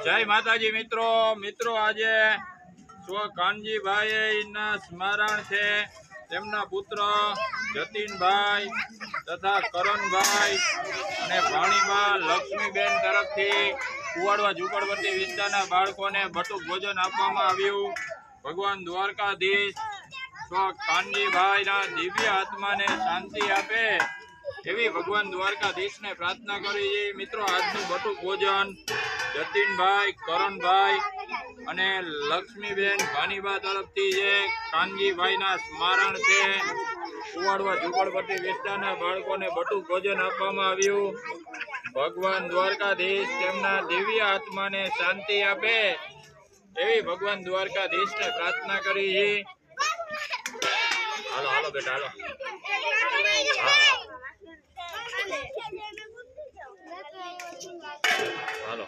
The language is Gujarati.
જય માતાજી મિત્રો આજે સ્વ કાનજીભાઈ ના સ્મરણ છે। તેમના પુત્ર જતીનભાઈ તથા કરણભાઈ અને ભાણીબા લક્ષ્મીબેન તરફથી કુવાડવા ઝુંપડપટ્ટી વિસ્તારના બાળકોને બટુક ભોજન આપવામાં આવ્યું। ભગવાન દ્વારકાધીશ સ્વ કાનજીભાઈના દિવ્ય આત્માને શાંતિ આપે એવી ભગવાન દ્વારકાધીશને પ્રાર્થના કરી છે। મિત્રો આજનું બટુક ભોજન જતીનભાઈ, કરણભાઈ અને લક્ષ્મીબેન ભાણીબા તરફથી છે। કાનજીભાઈના સ્મરણ છે। કુવાડવા ઝુંપડપટ્ટી વિસ્તારના બાળકોને બટુક ભોજન આપવામાં આવ્યું। ભગવાન દ્વારકાધીશ તેમના દિવ્ય આત્માને શાંતિ આપે એવી ભગવાન દ્વારકાધીશને પ્રાર્થના કરી છે। હાલો હાલો બેટા હાલો હાલો।